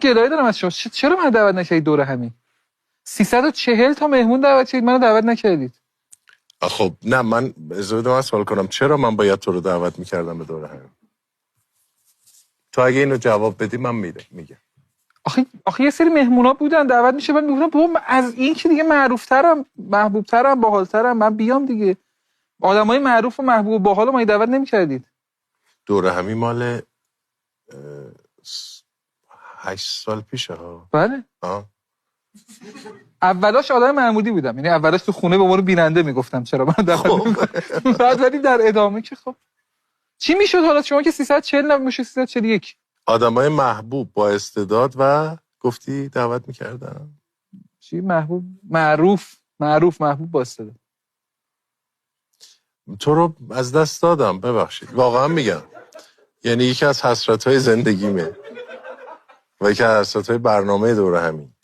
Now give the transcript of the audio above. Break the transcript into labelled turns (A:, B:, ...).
A: گدایی دارم از شما. چرا من دعوت نکردید دور همین؟ 340 تا مهمون دعوت کردید، منو دعوت نکردید.
B: خب نه، من اجازه سوال کنم، چرا من باید تو رو دعوت میکردم به دور همین؟ تو اگه اینو جواب بدی من میگم.
A: آخه یه سری مهمونا بودن دعوت میشه، من میگفتم بابا از این که دیگه معروف‌ترم، محبوب‌ترم، باحال‌ترم، من بیام دیگه. آدمای معروف و محبوب و باحالو ما دعوت نمی‌کردید.
B: دور همین مال 8 سال پیشه ها.
A: بله. اولاش آدم محمودی بودم، یعنی اولاش تو خونه به عنوان بیننده میگفتم چرا من دعوت نمی‌کنم. بعد ولی در ادامه که خب چی میشد حالا شما که 340 نمیشه 341
B: آدمای محبوب با استعداد و گفتی دعوت میکردم.
A: چی محبوب معروف محبوب با استعداد.
B: تو رو از دست دادم، ببخشید واقعا میگم، یعنی یکی از حسرت‌های زندگیمه و یکی از حسرت‌های برنامه دور همین.